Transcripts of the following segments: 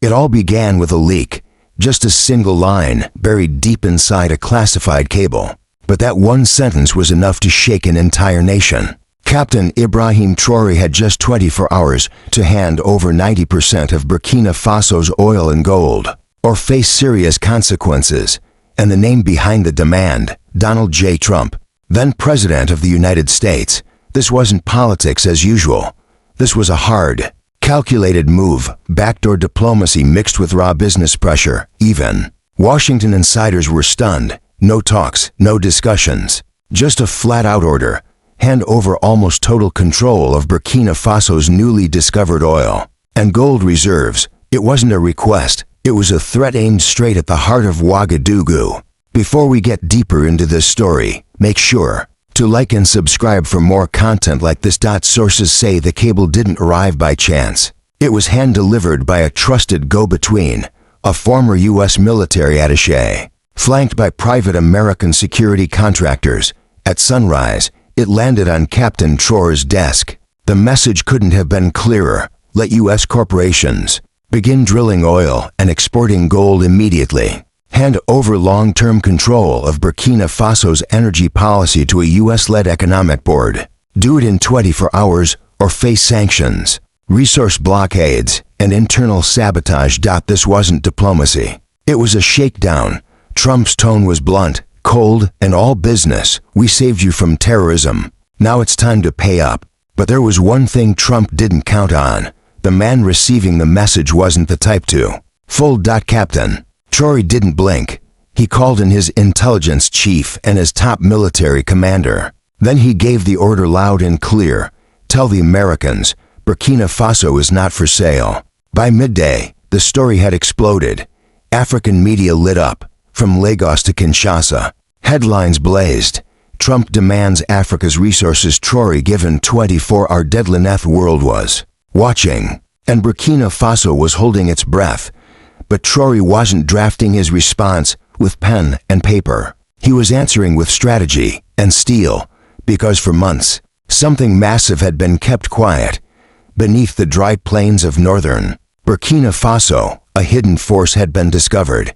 It all began with a leak, just a single line buried deep inside a classified cable. But that one sentence was enough to shake an entire nation. Captain Ibrahim Traoré had just 24 hours to hand over 90% of Burkina Faso's oil and gold, or face serious consequences. And the name behind the demand, Donald J. Trump, then President of the United States. This wasn't politics as usual. This was a hard, calculated move, backdoor diplomacy mixed with raw business pressure, even. Washington insiders were stunned. No talks, no discussions. Just a flat-out order. Hand over almost total control of Burkina Faso's newly discovered oil and gold reserves. It wasn't a request. It was a threat aimed straight at the heart of Ouagadougou. Before we get deeper into this story, make sure to like and subscribe for more content like this. Sources say the cable didn't arrive by chance. It was hand-delivered by a trusted go-between, a former U.S. military attaché, flanked by private American security contractors. At sunrise, it landed on Captain Traoré's desk. The message couldn't have been clearer. Let U.S. corporations begin drilling oil and exporting gold immediately. Hand over long-term control of Burkina Faso's energy policy to a U.S.-led economic board. Do it in 24 hours or face sanctions, resource blockades, and internal sabotage. This wasn't diplomacy. It was a shakedown. Trump's tone was blunt, cold, and all business. We saved you from terrorism. Now it's time to pay up. But there was one thing Trump didn't count on. The man receiving the message wasn't the type to fold. Captain Traoré didn't blink. He called in his intelligence chief and his top military commander. Then he gave the order loud and clear. Tell the Americans, Burkina Faso is not for sale. By midday, the story had exploded. African media lit up. From Lagos to Kinshasa, headlines blazed. Trump demands Africa's resources. Traoré given 24-hour deadline. The world was watching, and Burkina Faso was holding its breath. But Traoré wasn't drafting his response with pen and paper. He was answering with strategy and steel, because for months, something massive had been kept quiet. Beneath the dry plains of northern Burkina Faso, a hidden force had been discovered.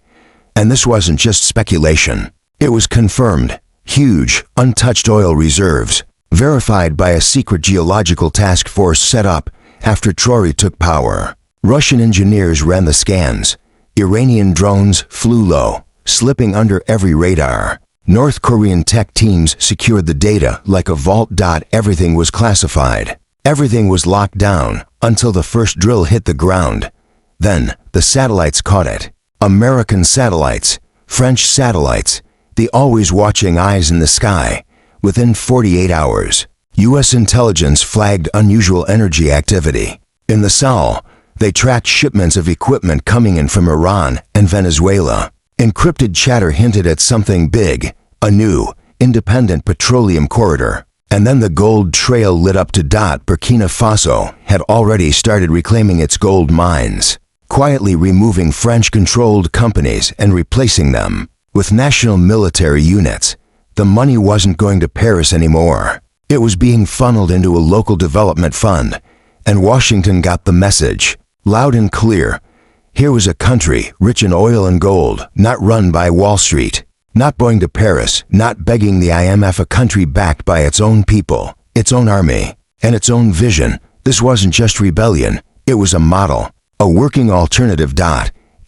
And this wasn't just speculation. It was confirmed. Huge, untouched oil reserves, verified by a secret geological task force set up after Traoré took power. Russian engineers ran the scans. Iranian drones flew low, slipping under every radar. North Korean tech teams secured the data like a vault. Everything was classified. Everything was locked down until the first drill hit the ground. Then, the satellites caught it. American satellites, French satellites, the always watching eyes in the sky. Within 48 hours, U.S. intelligence flagged unusual energy activity. In the Sahel, they tracked shipments of equipment coming in from Iran and Venezuela. Encrypted chatter hinted at something big, a new, independent petroleum corridor. And then the gold trail lit up. Burkina Faso had already started reclaiming its gold mines, quietly removing French-controlled companies and replacing them with national military units. The money wasn't going to Paris anymore. It was being funneled into a local development fund, and Washington got the message, loud and clear. Here was a country rich in oil and gold, not run by Wall Street, not going to Paris, not begging the IMF, a country backed by its own people, its own army, and its own vision. This wasn't just rebellion, it was a model. A working alternative.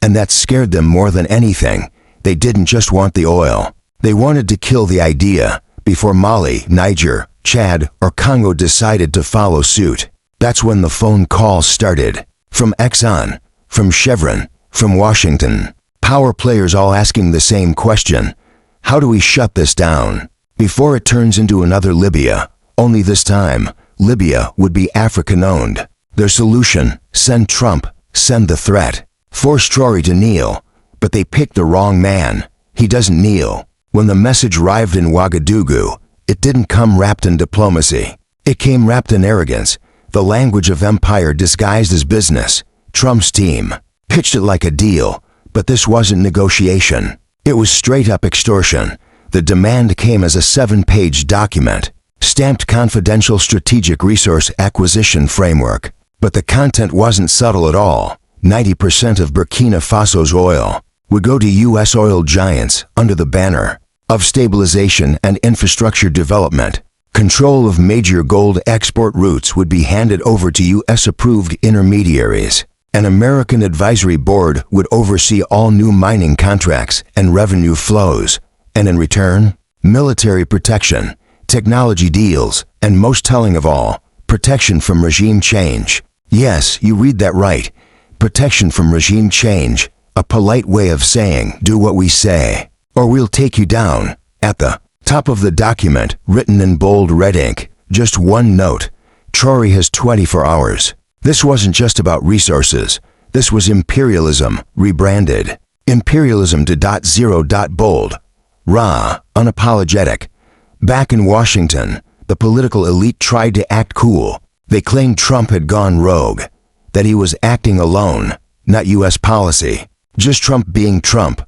And that scared them more than anything. They didn't just want the oil. They wanted to kill the idea before Mali, Niger, Chad, or Congo decided to follow suit. That's when the phone calls started. From Exxon, from Chevron, from Washington. Power players all asking the same question. How do we shut this down before it turns into another Libya? Only this time, Libya would be African-owned. Their solution, send Trump. Send the threat. Force Traoré to kneel. But they picked the wrong man. He doesn't kneel. When the message arrived in Ouagadougou, it didn't come wrapped in diplomacy. It came wrapped in arrogance, the language of empire disguised as business. Trump's team pitched it like a deal, but this wasn't negotiation. It was straight-up extortion. The demand came as a 7-page document, stamped Confidential Strategic Resource Acquisition Framework. But the content wasn't subtle at all. 90% of Burkina Faso's oil would go to U.S. oil giants under the banner of stabilization and infrastructure development. Control of major gold export routes would be handed over to U.S.-approved intermediaries. An American advisory board would oversee all new mining contracts and revenue flows, and in return, military protection, technology deals, and most telling of all, protection from regime change. Yes, you read that right. Protection from regime change, a polite way of saying, do what we say, or we'll take you down. At the top of the document, written in bold red ink, just one note: Traoré has 24 hours. This wasn't just about resources. This was imperialism, rebranded. Imperialism to zero bold. Raw, unapologetic. Back in Washington, the political elite tried to act cool. They claimed Trump had gone rogue, that he was acting alone, not U.S. policy, just Trump being Trump.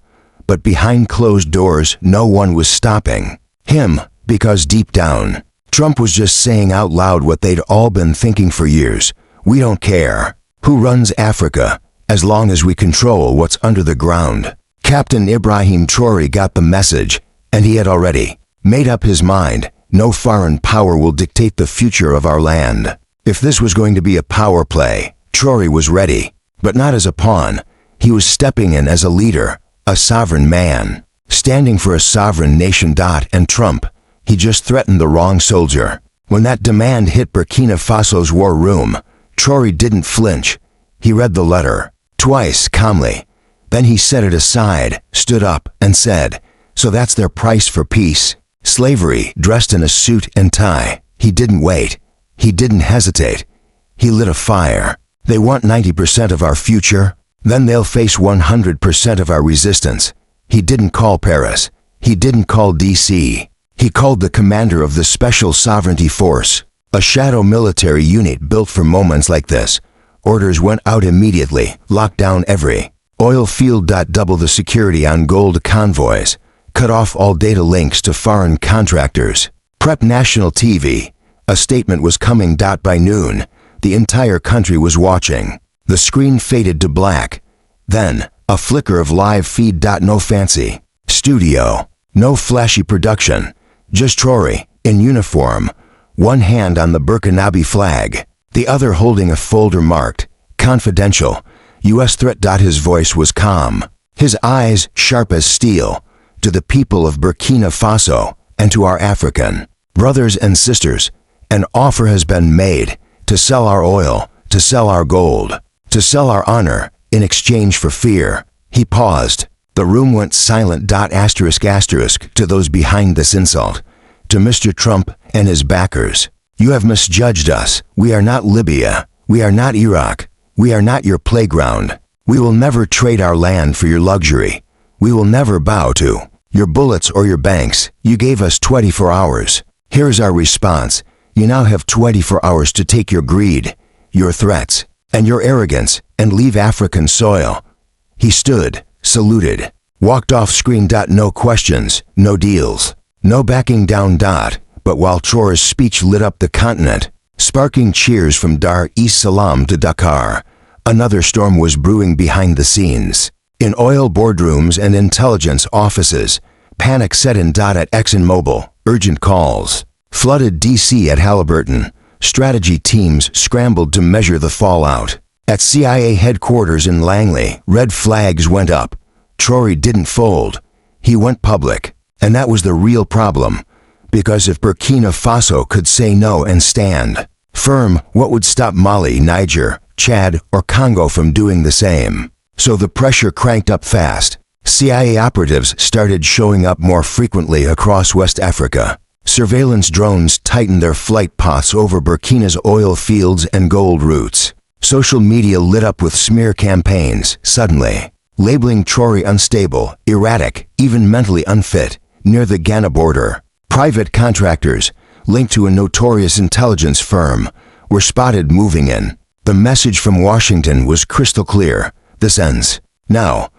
But behind closed doors, no one was stopping him, because deep down, Trump was just saying out loud what they'd all been thinking for years. We don't care who runs Africa, as long as we control what's under the ground. Captain Ibrahim Traoré got the message, and he had already made up his mind. No foreign power will dictate the future of our land. If this was going to be a power play, Traoré was ready, but not as a pawn. He was stepping in as a leader, a sovereign man, standing for a sovereign nation. And Trump, he just threatened the wrong soldier. When that demand hit Burkina Faso's war room, Traoré didn't flinch. He read the letter twice calmly. Then he set it aside, stood up, and said, "So that's their price for peace. Slavery, dressed in a suit and tie." He didn't wait. He didn't hesitate. He lit a fire. They want 90% of our future, then they'll face 100% of our resistance. He didn't call Paris. He didn't call D.C. He called the commander of the Special Sovereignty Force, a shadow military unit built for moments like this. Orders went out immediately, locked down every oil field. Double the security on gold convoys. Cut off all data links to foreign contractors. Prep national TV. A statement was coming. By noon, the entire country was watching. The screen faded to black. Then, a flicker of live feed. No fancy studio. No flashy production. Just Traoré, in uniform, one hand on the Burkinabe flag, the other holding a folder marked "Confidential, U.S. threat." His voice was calm, his eyes sharp as steel. To the people of Burkina Faso and to our African brothers and sisters, an offer has been made to sell our oil, to sell our gold, to sell our honor in exchange for fear. He paused. The room went silent. To those behind this insult, to Mr. Trump and his backers: "You have misjudged us. We are not Libya. We are not Iraq. We are not your playground. We will never trade our land for your luxury. We will never bow to your bullets or your banks. You gave us 24 hours. Here's our response. You now have 24 hours to take your greed, your threats, and your arrogance and leave African soil." He stood, saluted, walked off screen. No questions, no deals, no backing down. But while Traoré's speech lit up the continent, sparking cheers from Dar es Salaam to Dakar, another storm was brewing behind the scenes. In oil boardrooms and intelligence offices, panic set in. At ExxonMobil, urgent calls flooded D.C. At Halliburton, strategy teams scrambled to measure the fallout. At CIA headquarters in Langley, red flags went up. Traoré didn't fold. He went public. And that was the real problem. Because if Burkina Faso could say no and stand firm, what would stop Mali, Niger, Chad, or Congo from doing the same? So the pressure cranked up fast. CIA operatives started showing up more frequently across West Africa. Surveillance drones tightened their flight paths over Burkina's oil fields and gold routes. Social media lit up with smear campaigns, suddenly labeling Traoré unstable, erratic, even mentally unfit. Near the Ghana border, private contractors, linked to a notorious intelligence firm, were spotted moving in. The message from Washington was crystal clear: this ends now.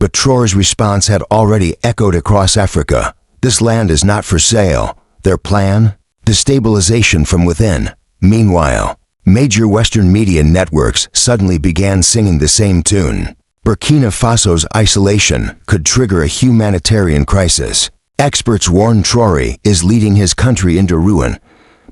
But Traoré's response had already echoed across Africa. This land is not for sale. Their plan? Destabilization from within. Meanwhile, Major Western media networks suddenly began singing the same tune. Burkina Faso's isolation could trigger a humanitarian crisis. Experts warn Traoré is leading his country into ruin.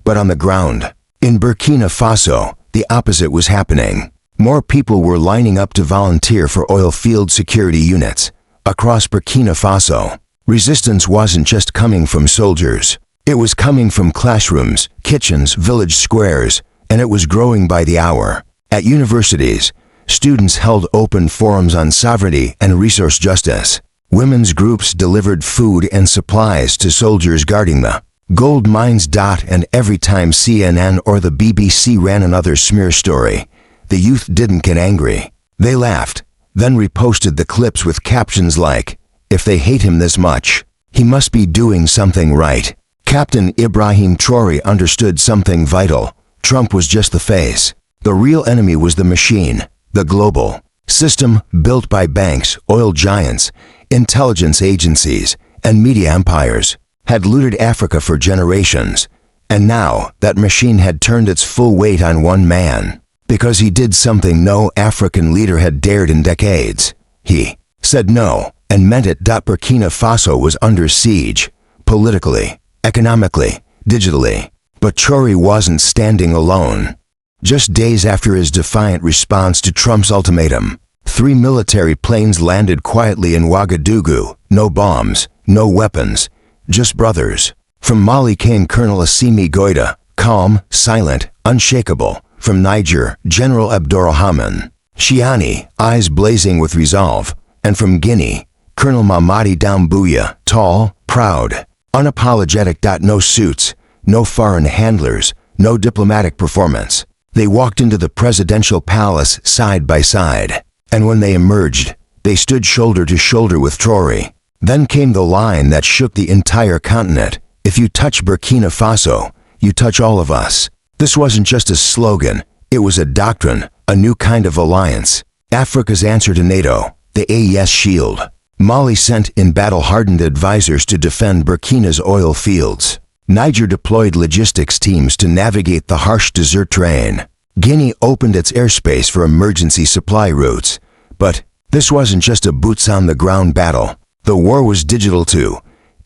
But on the ground, in Burkina Faso, the opposite was happening. More people were lining up to volunteer for oil field security units. Across Burkina Faso, resistance wasn't just coming from soldiers. It was coming from classrooms, kitchens, village squares, and it was growing by the hour. At universities, students held open forums on sovereignty and resource justice. Women's groups delivered food and supplies to soldiers guarding the gold mines. And every time CNN or the BBC ran another smear story, the youth didn't get angry. They laughed, then reposted the clips with captions like, "If they hate him this much, he must be doing something right." Captain Ibrahim Traoré understood something vital. Trump was just the face. The real enemy was the machine, the global system built by banks, oil giants, intelligence agencies, and media empires, had looted Africa for generations. And now that machine had turned its full weight on one man. Because he did something no African leader had dared in decades. He said no, and meant it. Burkina Faso was under siege, politically, economically, digitally. But Traoré wasn't standing alone. Just days after his defiant response to Trump's ultimatum, 3 military planes landed quietly in Ouagadougou. No bombs, no weapons, just brothers. From Mali came Colonel Assimi Goïta, calm, silent, unshakable. From Niger, General Abdourahmane Chiani, eyes blazing with resolve. And from Guinea, Colonel Mamadi Doumbouya, tall, proud, unapologetic. No suits, no foreign handlers, no diplomatic performance. They walked into the presidential palace side by side. And when they emerged, they stood shoulder to shoulder with Traoré. Then came the line that shook the entire continent. If you touch Burkina Faso, you touch all of us. This wasn't just a slogan, it was a doctrine, a new kind of alliance. Africa's answer to NATO, the AES shield. Mali sent in battle-hardened advisors to defend Burkina's oil fields. Niger deployed logistics teams to navigate the harsh desert terrain. Guinea opened its airspace for emergency supply routes. But this wasn't just a boots-on-the-ground battle. The war was digital too.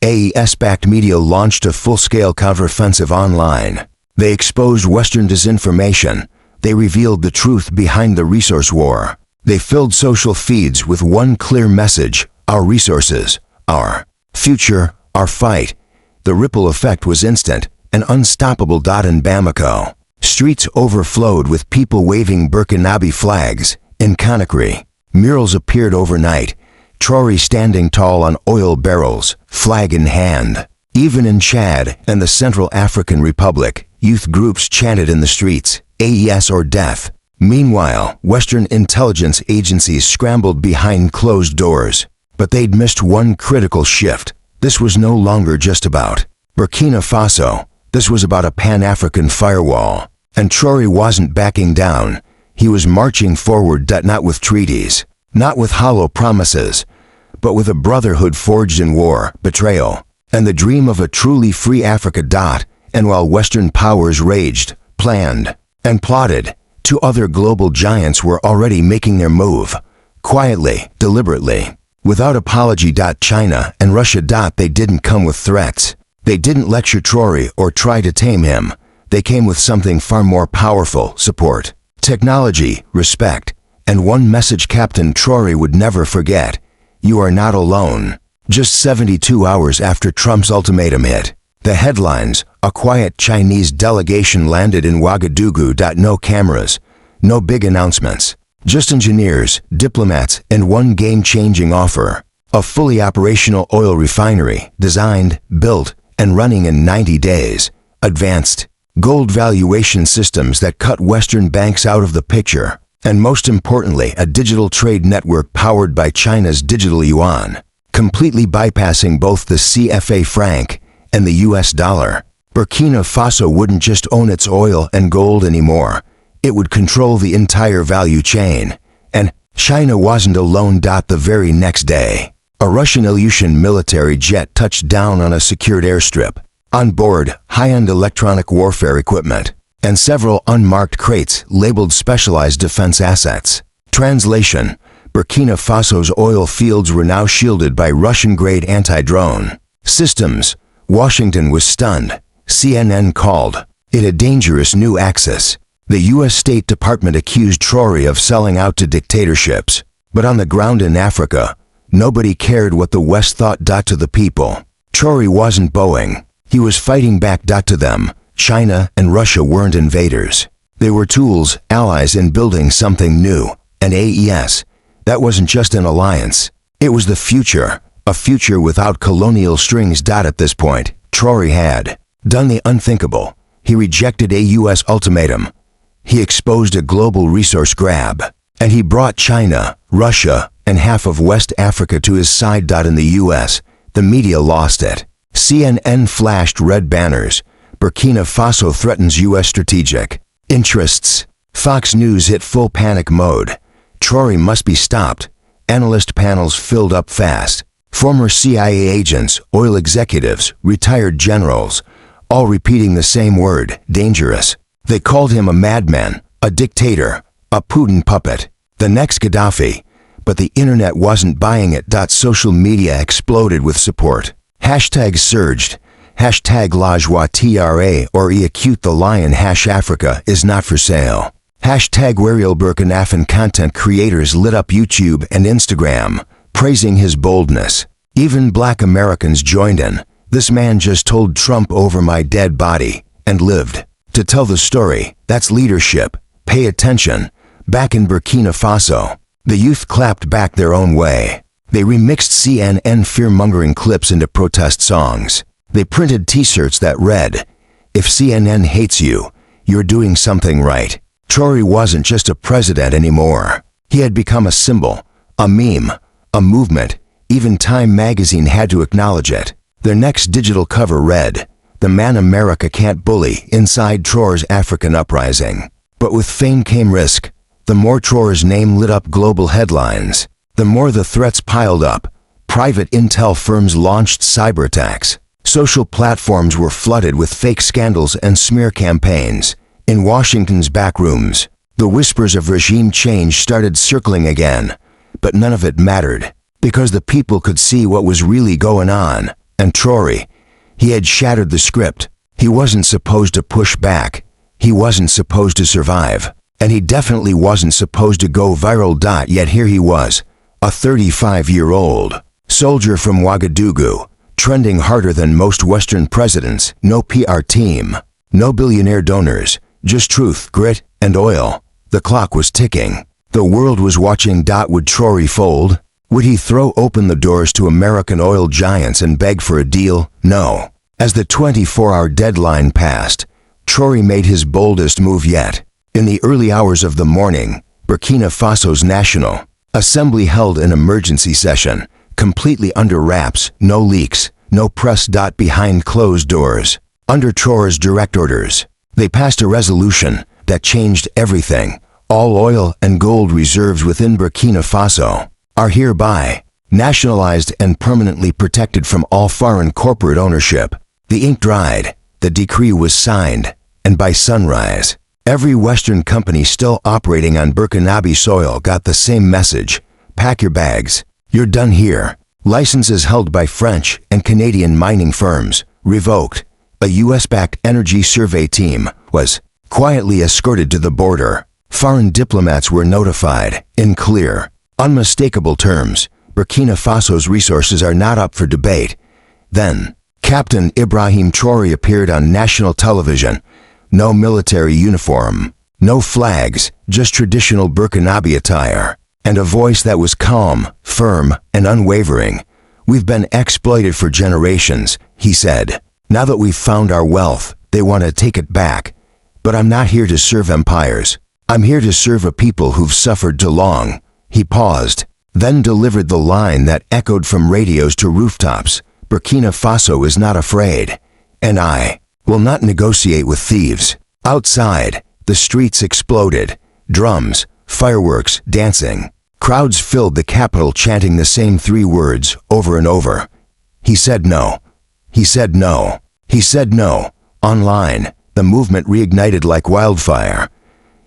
AES-backed media launched a full-scale counteroffensive online. They exposed Western disinformation. They revealed the truth behind the resource war. They filled social feeds with one clear message: our resources, our future, our fight. The ripple effect was instant and unstoppable. In Bamako, streets overflowed with people waving Burkinabe flags. In Conakry, murals appeared overnight, Traoré standing tall on oil barrels, flag in hand. Even in Chad and the Central African Republic, youth groups chanted in the streets, AES or death. Meanwhile, Western intelligence agencies scrambled behind closed doors. But they'd missed one critical shift. This was no longer just about Burkina Faso. This was about a Pan-African firewall. And Traoré wasn't backing down. He was marching forward, not with treaties, not with hollow promises, but with a brotherhood forged in war, betrayal, and the dream of a truly free Africa. And while Western powers raged, planned, and plotted, 2 other global giants were already making their move, quietly, deliberately, without apology. China and Russia. They didn't come with threats. They didn't lecture Traoré or try to tame him. They came with something far more powerful: support, technology, respect, and one message Captain Traoré would never forget: you are not alone. Just 72 hours after Trump's ultimatum hit, the headlines: a quiet Chinese delegation landed in Ouagadougou. No cameras, no big announcements, just engineers, diplomats, and one game-changing offer: a fully operational oil refinery, designed, built, and running in 90 days. Advanced gold valuation systems that cut Western banks out of the picture. And most importantly, a digital trade network powered by China's digital yuan, completely bypassing both the CFA franc and the US dollar. Burkina Faso wouldn't just own its oil and gold anymore. It would control the entire value chain. And China wasn't alone. The very next day, a Russian Ilyushin military jet touched down on a secured airstrip. On board, high-end electronic warfare equipment. and several unmarked crates labeled specialized defense assets. Translation: Burkina Faso's oil fields were now shielded by Russian-grade anti-drone systems. Washington was stunned. CNN called it a dangerous new axis. The U.S. State Department accused Traoré of selling out to dictatorships. But on the ground in Africa, nobody cared what the West thought. To the people, Traoré wasn't bowing. He was fighting back. To them, China and Russia weren't invaders. They were tools, allies in building something new. An AES. That wasn't just an alliance. It was the future. A future without colonial strings. At this point, Traoré had done the unthinkable. He rejected a U.S. ultimatum. He exposed a global resource grab. And he brought China, Russia, and half of West Africa to his side. In the U.S., the media lost it. CNN flashed red banners. Burkina Faso threatens U.S. strategic interests. Fox News hit full panic mode. Traoré must be stopped. Analyst panels filled up fast. Former CIA agents, oil executives, retired generals, all repeating the same word: dangerous. They called him a madman, a dictator, a Putin puppet, the next Gaddafi. But the internet wasn't buying it. Social media exploded with support. Hashtags surged. Hashtag La Joie Tra or Eacute the Lion. Africa is not for sale. Hashtag Wariel Burkinafen. Content creators lit up YouTube and Instagram, praising his boldness. Even Black Americans joined in. This man just told Trump over my dead body and lived to tell the story. That's leadership. Pay attention. Back in Burkina Faso, the youth clapped back their own way. They remixed CNN fear-mongering clips into protest songs. They printed t-shirts that read, "If CNN hates you, you're doing something right." Traoré wasn't just a president anymore. He had become a symbol, a meme, a movement. Even Time magazine had to acknowledge it. Their next digital cover read, "The man America can't bully inside Traoré's African uprising." But with fame came risk. The more Traoré's name lit up global headlines, the more the threats piled up. Private intel firms launched cyber attacks. Social platforms were flooded with fake scandals and smear campaigns. In Washington's back rooms, the whispers of regime change started circling again. But none of it mattered, because the people could see what was really going on. And Traoré, he had shattered the script. He wasn't supposed to push back. He wasn't supposed to survive. And he definitely wasn't supposed to go viral. Yet here he was, a 35-year-old soldier from Ouagadougou, trending harder than most Western presidents. No PR team, no billionaire donors, just truth, grit, and oil. The clock was ticking. The world was watching. Would Traoré fold? Would he throw open the doors to American oil giants and beg for a deal? No. As the 24-hour deadline passed, Traoré made his boldest move yet. In the early hours of the morning, Burkina Faso's National Assembly held an emergency session, completely under wraps, no leaks, no press. Behind closed doors, under Traoré's direct orders, they passed a resolution that changed everything. All oil and gold reserves within Burkina Faso are hereby nationalized and permanently protected from all foreign corporate ownership. The ink dried, the decree was signed, and by sunrise, every Western company still operating on Burkinabe soil got the same message: pack your bags, you're done here. Licenses held by French and Canadian mining firms revoked. A US-backed energy survey team was quietly escorted to the border. Foreign diplomats were notified, in clear, unmistakable terms: Burkina Faso's resources are not up for debate. Then, Captain Ibrahim Traoré appeared on national television. No military uniform, no flags, just traditional Burkinabe attire, and a voice that was calm, firm, and unwavering. "We've been exploited for generations," he said. "Now that we've found our wealth, they want to take it back. But I'm not here to serve empires. I'm here to serve a people who've suffered too long." He paused, then delivered the line that echoed from radios to rooftops: "Burkina Faso is not afraid, and I will not negotiate with thieves." Outside, the streets exploded. Drums, fireworks, dancing. Crowds filled the capital chanting the same three words over and over. He said no. He said no. He said no. Online, the movement reignited like wildfire.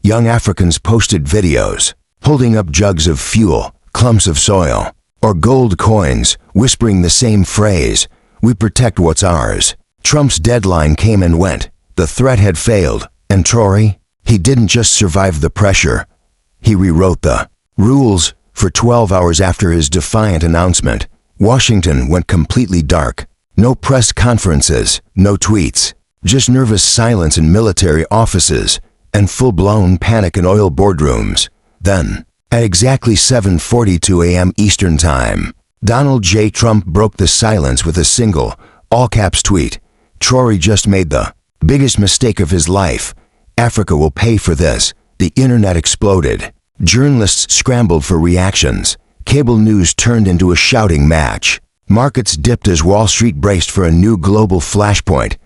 Young Africans posted videos, holding up jugs of fuel, clumps of soil, or gold coins, whispering the same phrase, "We protect what's ours." Trump's deadline came and went. The threat had failed, and Traoré, he didn't just survive the pressure. He rewrote the rules. For 12 hours after his defiant announcement, Washington went completely dark. No press conferences, no tweets, just nervous silence in military offices and full-blown panic in oil boardrooms. Then, at exactly 7:42 a.m. Eastern Time, Donald J. Trump broke the silence with a single, all-caps tweet. Traoré just made the biggest mistake of his life. Africa will pay for this. The internet exploded. Journalists scrambled for reactions. Cable news turned into a shouting match. Markets dipped as Wall Street braced for a new global flashpoint.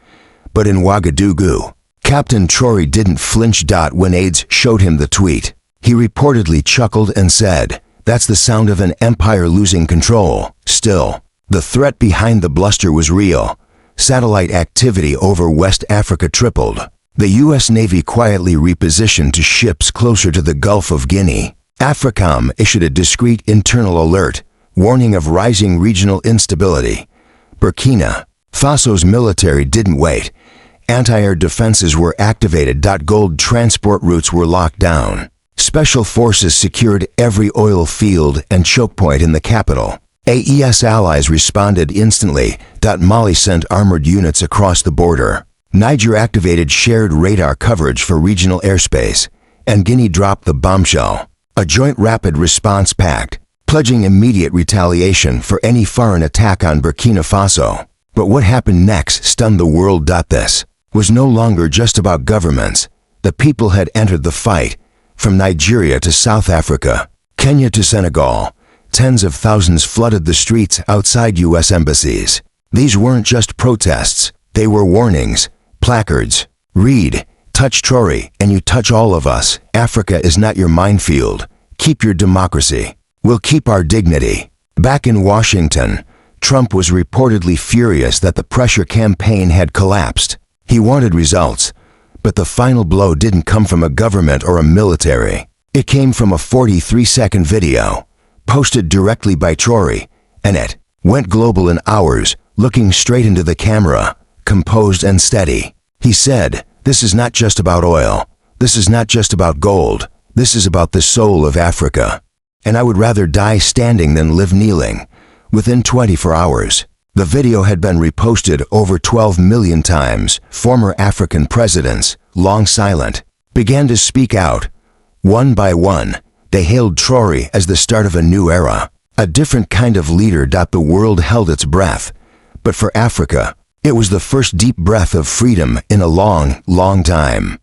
But in Ouagadougou, Captain Traoré didn't flinch. When aides showed him the tweet, he reportedly chuckled and said, "That's the sound of an empire losing control." Still, the threat behind the bluster was real. Satellite activity over West Africa tripled. The U.S. Navy quietly repositioned to ships closer to the Gulf of Guinea. AFRICOM issued a discreet internal alert, warning of rising regional instability. Burkina Faso's military didn't wait. Anti-air defenses were activated. Gold transport routes were locked down. Special forces secured every oil field and choke point in the capital. AES allies responded instantly. Mali sent armored units across the border. Niger activated shared radar coverage for regional airspace, and Guinea dropped the bombshell, a joint rapid response pact, pledging immediate retaliation for any foreign attack on Burkina Faso. But what happened next stunned the world. This was no longer just about governments. The people had entered the fight. From Nigeria to South Africa, Kenya to Senegal, tens of thousands flooded the streets outside U.S. embassies. These weren't just protests, they were warnings. Placards. Read, "Touch Traoré and you touch all of us. Africa is not your minefield. Keep your democracy. We'll keep our dignity." Back in Washington, Trump was reportedly furious that the pressure campaign had collapsed. He wanted results, but the final blow didn't come from a government or a military. It came from a 43-second video, posted directly by Traoré, and it went global in hours, looking straight into the camera, composed and steady. He said, "This is not just about oil. This is not just about gold. This is about the soul of Africa. And I would rather die standing than live kneeling." Within 24 hours, the video had been reposted over 12 million times. Former African presidents, long silent, began to speak out. One by one, they hailed Traoré as the start of a new era, a different kind of leader. The world held its breath. But for Africa, it was the first deep breath of freedom in a long, long time.